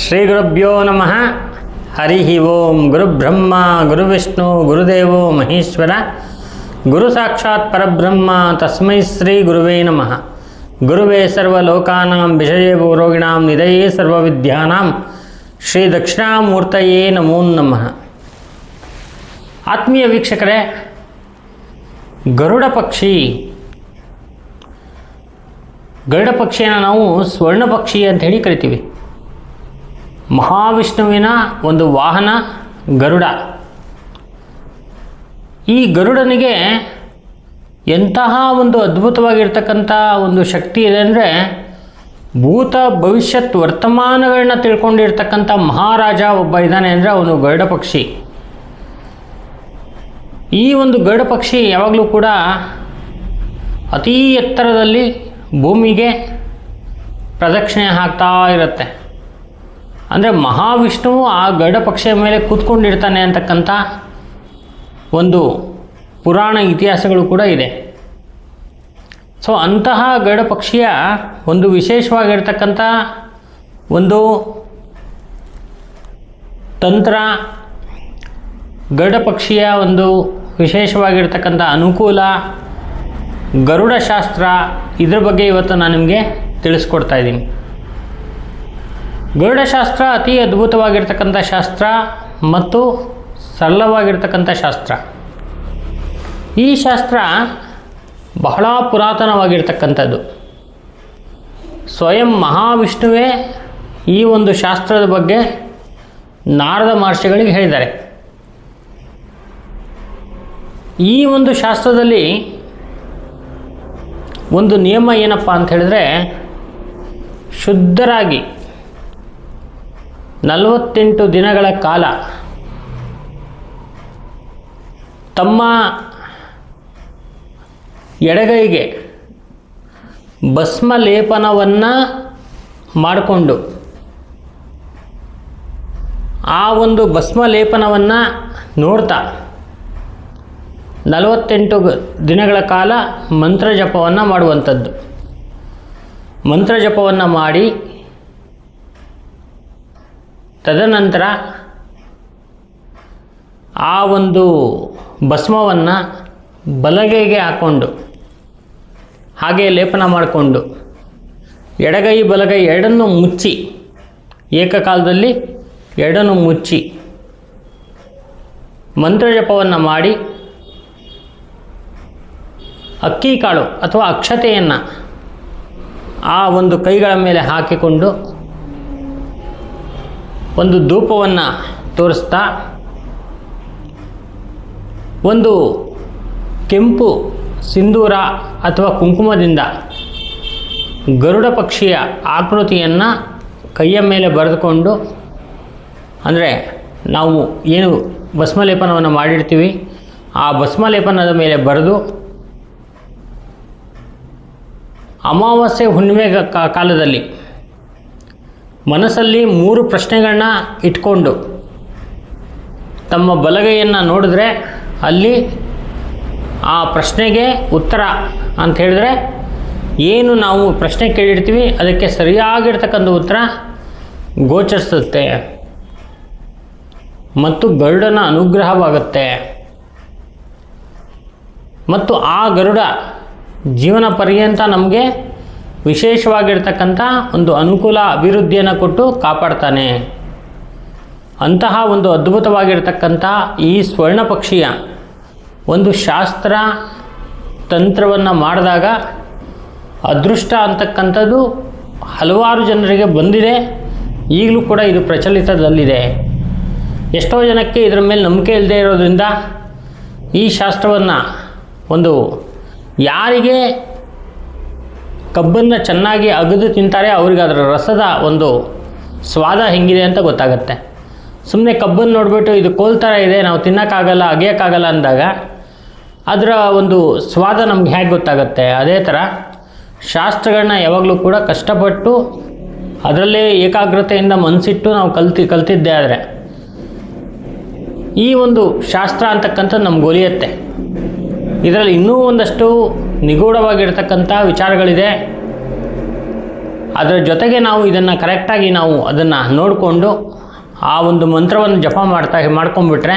ಶ್ರೀಗುರುಭ್ಯೋ ನಮಃ. ಹರಿ ಓಂ. ಗುರುಬ್ರಹ್ಮ ಗುರುವಿಷ್ಣು ಗುರುದೇವೋ ಮಹೇಶ್ವರ, ಗುರು ಸಾಕ್ಷಾತ್ ಪರಬ್ರಹ್ಮ ತಸ್ಮೈ ಶ್ರೀ ಗುರುವೇ ನಮಃ. ಗುರುವೇ ಸರ್ವಲೋಕಾನಾಂ ವಿಷಯೇ ರೋಗಿಣಾಂ ನಿಧಯೇ ಸರ್ವವಿದ್ಯಾನಾಂ ಶ್ರೀ ದಕ್ಷಿಣಾಮೂರ್ತಯೇ ನಮೋ ನಮಃ. ಆತ್ಮೀಯ ವೀಕ್ಷಕರೇ, ಗರುಡ ಪಕ್ಷಿಯನ್ನು ನಾವು ಸ್ವರ್ಣ ಪಕ್ಷಿ ಅಂತ ಹೇಳಿ ಕರಿತೀವಿ. ಮಹಾವಿಷ್ಣುವಿನ ಒಂದು ವಾಹನ ಗರುಡ. ಈ ಗರುಡನಿಗೆ ಎಂತಹ ಒಂದು ಅದ್ಭುತವಾಗಿರ್ತಕ್ಕಂಥ ಒಂದು ಶಕ್ತಿ ಇದೆ ಅಂದರೆ, ಭೂತ ಭವಿಷ್ಯತ್ ವರ್ತಮಾನಗಳನ್ನ ತಿಳ್ಕೊಂಡಿರ್ತಕ್ಕಂಥ ಮಹಾರಾಜ ಒಬ್ಬ ಇದ್ದಾನೆ ಅಂದರೆ ಅವನು ಗರುಡ ಪಕ್ಷಿ. ಈ ಒಂದು ಗರುಡ ಪಕ್ಷಿ ಯಾವಾಗಲೂ ಕೂಡ ಅತೀ ಎತ್ತರದಲ್ಲಿ ಭೂಮಿಗೆ ಪ್ರದಕ್ಷಿಣೆ ಹಾಕ್ತಾ ಇರುತ್ತೆ. ಅಂದರೆ ಮಹಾವಿಷ್ಣುವು ಆ ಗರುಡ ಪಕ್ಷಿಯ ಮೇಲೆ ಕೂತ್ಕೊಂಡಿರ್ತಾನೆ ಅಂತಕ್ಕಂಥ ಒಂದು ಪುರಾಣ ಇತಿಹಾಸಗಳು ಕೂಡ ಇದೆ. ಸೊ ಅಂತಹ ಗರುಡ ಪಕ್ಷಿಯ ಒಂದು ವಿಶೇಷವಾಗಿರ್ತಕ್ಕಂಥ ಒಂದು ತಂತ್ರ, ಗರುಡ ಪಕ್ಷಿಯ ಒಂದು ವಿಶೇಷವಾಗಿರ್ತಕ್ಕಂಥ ಅನುಕೂಲ, ಗರುಡ ಶಾಸ್ತ್ರ, ಇದ್ರ ಬಗ್ಗೆ ಇವತ್ತು ನಾನು ನಿಮಗೆ ತಿಳಿಸ್ಕೊಡ್ತಾ ಇದ್ದೀನಿ. ಗರುಡ ಶಾಸ್ತ್ರ ಅತಿ ಅದ್ಭುತವಾಗಿರ್ತಕ್ಕಂಥ ಶಾಸ್ತ್ರ ಮತ್ತು ಸರಳವಾಗಿರ್ತಕ್ಕಂಥ ಶಾಸ್ತ್ರ. ಈ ಶಾಸ್ತ್ರ ಬಹಳ ಪುರಾತನವಾಗಿರ್ತಕ್ಕಂಥದ್ದು. ಸ್ವಯಂ ಮಹಾವಿಷ್ಣುವೇ ಈ ಒಂದು ಶಾಸ್ತ್ರದ ಬಗ್ಗೆ ನಾರದ ಮಹರ್ಷಿಗಳಿಗೆ ಹೇಳಿದ್ದಾರೆ. ಈ ಒಂದು ಶಾಸ್ತ್ರದಲ್ಲಿ ಒಂದು ನಿಯಮ ಏನಪ್ಪ ಅಂತ ಹೇಳಿದ್ರೆ, ಶುದ್ಧರಾಗಿ 48 ದಿನಗಳ ಕಾಲ ತಮ್ಮ ಎಡಗೈಗೆ ಭಸ್ಮ ಲೇಪನವನ್ನು ಮಾಡಿಕೊಂಡು ಆ ಒಂದು ಭಸ್ಮ ಲೇಪನವನ್ನು ನೋಡ್ತಾ 48 ದಿನಗಳ ಕಾಲ ಮಂತ್ರ ಜಪವನ್ನು ಮಾಡುವಂಥದ್ದು. ಮಂತ್ರ ಜಪವನ್ನು ಮಾಡಿ ತದನಂತರ ಆ ಒಂದು ಭಸ್ಮವನ್ನು ಬಲಗೈಗೆ ಹಾಕ್ಕೊಂಡು ಹಾಗೆ ಲೇಪನ ಮಾಡಿಕೊಂಡು ಎಡಗೈ ಬಲಗೈ ಎರಡನ್ನೂ ಮುಚ್ಚಿ, ಏಕಕಾಲದಲ್ಲಿ ಎರಡನ್ನೂ ಮುಚ್ಚಿ ಮಂತ್ರ ಜಪವನ್ನು ಮಾಡಿ ಅಕ್ಕಿ ಕಾಳು ಅಥವಾ ಅಕ್ಷತೆಯನ್ನು ಆ ಒಂದು ಕೈಗಳ ಮೇಲೆ ಹಾಕಿಕೊಂಡು ಒಂದು ಧೂಪವನ್ನು ತೋರಿಸ್ತಾ ಒಂದು ಕೆಂಪು ಸಿಂಧೂರ ಅಥವಾ ಕುಂಕುಮದಿಂದ ಗರುಡ ಪಕ್ಷಿಯ ಆಕೃತಿಯನ್ನು ಕೈಯ ಮೇಲೆ ಬರೆದುಕೊಂಡು, ಅಂದರೆ ನಾವು ಏನು ಭಸ್ಮಲೇಪನವನ್ನು ಮಾಡಿರ್ತೀವಿ ಆ ಭಸ್ಮಲೇಪನದ ಮೇಲೆ ಬರೆದು ಅಮಾವಾಸ್ಯೆ ಹುಣ್ಣಿಮೆ ಕಾಲದಲ್ಲಿ ಮನಸ್ಸಲ್ಲಿ 3 ಪ್ರಶ್ನೆಗಳನ್ನ ಇಟ್ಕೊಂಡು ತಮ್ಮ ಬಲಗೈಯನ್ನು ನೋಡಿದ್ರೆ ಅಲ್ಲಿ ಆ ಪ್ರಶ್ನೆಗೆ ಉತ್ತರ ಅಂತ ಹೇಳಿದ್ರೆ, ಏನು ನಾವು ಪ್ರಶ್ನೆ ಕೇಳಿರ್ತೀವಿ ಅದಕ್ಕೆ ಸರಿಯಾಗಿರ್ತಕ್ಕಂಥ ಉತ್ತರ ಗೋಚರಿಸುತ್ತೆ ಮತ್ತು ಗರುಡನ ಅನುಗ್ರಹವಾಗುತ್ತೆ. ಮತ್ತು ಆ ಗರುಡ ಜೀವನ ಪರ್ಯಂತ ನಮಗೆ ವಿಶೇಷವಾಗಿರ್ತಕ್ಕಂಥ ಒಂದು ಅನುಕೂಲ ಅಭಿವೃದ್ಧಿಯನ್ನು ಕೊಟ್ಟು ಕಾಪಾಡ್ತಾನೆ. ಅಂತಹ ಒಂದು ಅದ್ಭುತವಾಗಿರ್ತಕ್ಕಂಥ ಈ ಸ್ವರ್ಣ ಪಕ್ಷಿಯ ಒಂದು ಶಾಸ್ತ್ರ ತಂತ್ರವನ್ನು ಮಾಡಿದಾಗ ಅದೃಷ್ಟ ಅಂತಕ್ಕಂಥದ್ದು ಹಲವಾರು ಜನರಿಗೆ ಬಂದಿದೆ. ಈಗಲೂ ಕೂಡ ಇದು ಪ್ರಚಲಿತದಲ್ಲಿದೆ. ಎಷ್ಟೋ ಜನಕ್ಕೆ ಇದರ ಮೇಲೆ ನಂಬಿಕೆ ಇಲ್ಲದೆ ಇರೋದ್ರಿಂದ ಈ ಶಾಸ್ತ್ರವನ್ನು ಒಂದು ಯಾರಿಗೆ ಕಬ್ಬನ್ನು ಚೆನ್ನಾಗಿ ಅಗೆದು ತಿಂತಾರೆ ಅವರಿಗೆ ಅದರ ರಸದ ಒಂದು ಸ್ವಾದ ಹೆಂಗಿದೆ ಅಂತ ಗೊತ್ತಾಗುತ್ತೆ. ಸುಮ್ಮನೆ ಕಬ್ಬನ್ನು ನೋಡಿಬಿಟ್ಟು ಇದು ಕೋಲ್ ಥರ ಇದೆ, ನಾವು ತಿನ್ನೋಕ್ಕಾಗಲ್ಲ, ಅಗೆಯೋಕ್ಕಾಗಲ್ಲ ಅಂದಾಗ ಅದರ ಒಂದು ಸ್ವಾದ ನಮ್ಗೆ ಹೇಗೆ ಗೊತ್ತಾಗುತ್ತೆ? ಅದೇ ಥರ ಶಾಸ್ತ್ರಗಳನ್ನ ಯಾವಾಗಲೂ ಕೂಡ ಕಷ್ಟಪಟ್ಟು ಅದರಲ್ಲೇ ಏಕಾಗ್ರತೆಯಿಂದ ಮನಸ್ಸಿಟ್ಟು ನಾವು ಕಲ್ತಿದ್ದೇ ಆದರೆ ಈ ಒಂದು ಶಾಸ್ತ್ರ ಅಂತಕ್ಕಂಥದ್ದು ನಮ್ಗೆ ಒಲಿಯುತ್ತೆ. ಇದರಲ್ಲಿ ಇನ್ನೂ ಒಂದಷ್ಟು ನಿಗೂಢವಾಗಿರ್ತಕ್ಕಂಥ ವಿಚಾರಗಳಿದೆ. ಅದರ ಜೊತೆಗೆ ನಾವು ಇದನ್ನು ಕರೆಕ್ಟಾಗಿ ನಾವು ಅದನ್ನು ನೋಡಿಕೊಂಡು ಆ ಒಂದು ಮಂತ್ರವನ್ನು ಜಪ ಮಾಡ್ಕೊಂಡ್ಬಿಟ್ರೆ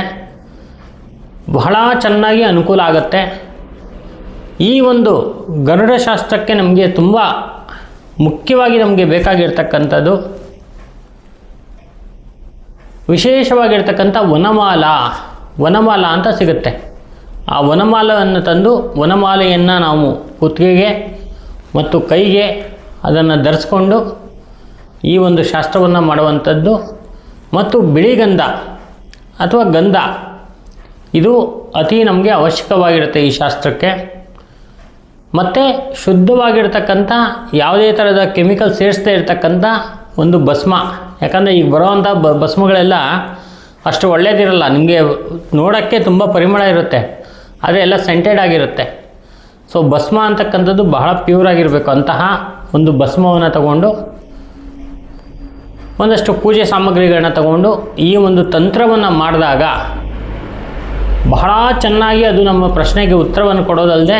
ಬಹಳ ಚೆನ್ನಾಗಿ ಅನುಕೂಲ ಆಗುತ್ತೆ. ಈ ಒಂದು ಗರುಡ ಶಾಸ್ತ್ರಕ್ಕೆ ನಮಗೆ ತುಂಬ ಮುಖ್ಯವಾಗಿ ನಮಗೆ ಬೇಕಾಗಿರ್ತಕ್ಕಂಥದ್ದು ವಿಶೇಷವಾಗಿರ್ತಕ್ಕಂಥ ವನಮಾಲ ಅಂತ ಸಿಗುತ್ತೆ. ಆ ವನಮಾಲವನ್ನು ತಂದು ವನಮಾಲೆಯನ್ನು ನಾವು ಕುತ್ತಿಗೆಗೆ ಮತ್ತು ಕೈಗೆ ಅದನ್ನು ಧರಿಸ್ಕೊಂಡು ಈ ಒಂದು ಶಾಸ್ತ್ರವನ್ನು ಮಾಡುವಂಥದ್ದು. ಮತ್ತು ಬಿಳಿಗಂಧ ಅಥವಾ ಗಂಧ ಇದು ಅತಿ ನಮಗೆ ಅವಶ್ಯಕವಾಗಿರುತ್ತೆ ಈ ಶಾಸ್ತ್ರಕ್ಕೆ. ಮತ್ತು ಶುದ್ಧವಾಗಿರ್ತಕ್ಕಂಥ ಯಾವುದೇ ಥರದ ಕೆಮಿಕಲ್ ಸೇರಿಸದೇ ಇರತಕ್ಕಂಥ ಒಂದು ಭಸ್ಮ. ಯಾಕಂದರೆ ಈಗ ಬರೋವಂಥ ಭಸ್ಮಗಳೆಲ್ಲ ಅಷ್ಟು ಒಳ್ಳೆಯದಿರಲ್ಲ, ನಿಮಗೆ ನೋಡೋಕ್ಕೆ ತುಂಬ ಪರಿಮಳ ಇರುತ್ತೆ, ಆದರೆ ಎಲ್ಲ ಸೆಂಟೆಡ್ ಆಗಿರುತ್ತೆ. ಸೊ ಭಸ್ಮ ಅಂತಕ್ಕಂಥದ್ದು ಬಹಳ ಪ್ಯೂರ್ ಆಗಿರಬೇಕು. ಅಂತಹ ಒಂದು ಭಸ್ಮವನ್ನು ತಗೊಂಡು ಒಂದಷ್ಟು ಪೂಜೆ ಸಾಮಗ್ರಿಗಳನ್ನ ತಗೊಂಡು ಈ ಒಂದು ತಂತ್ರವನ್ನು ಮಾಡಿದಾಗ ಬಹಳ ಚೆನ್ನಾಗಿ ಅದು ನಮ್ಮ ಪ್ರಶ್ನೆಗೆ ಉತ್ತರವನ್ನು ಕೊಡೋದಲ್ಲದೆ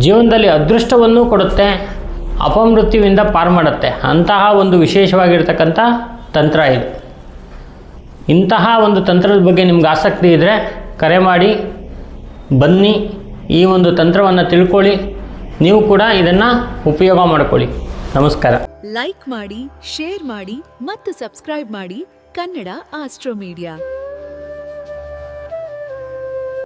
ಜೀವನದಲ್ಲಿ ಅದೃಷ್ಟವನ್ನು ಕೊಡುತ್ತೆ, ಅಪಮೃತ್ಯುವಿಂದ ಪಾರು ಮಾಡುತ್ತೆ. ಅಂತಹ ಒಂದು ವಿಶೇಷವಾಗಿರ್ತಕ್ಕಂಥ ತಂತ್ರ ಇದು. ಇಂತಹ ಒಂದು ತಂತ್ರದ ಬಗ್ಗೆ ನಿಮ್ಗೆ ಆಸಕ್ತಿ ಇದ್ದರೆ ಕರೆ ಮಾಡಿ, ಬನ್ನಿ, ಈ ಒಂದು ತಂತ್ರವನ್ನು ತಿಳ್ಕೊಳ್ಳಿ, ನೀವು ಕೂಡ ಇದನ್ನು ಉಪಯೋಗ ಮಾಡಿಕೊಳ್ಳಿ. ನಮಸ್ಕಾರ. ಲೈಕ್ ಮಾಡಿ, ಶೇರ್ ಮಾಡಿ ಮತ್ತು ಸಬ್ಸ್ಕ್ರೈಬ್ ಮಾಡಿ ಕನ್ನಡ ಆಸ್ಟ್ರೋ ಮೀಡಿಯಾ.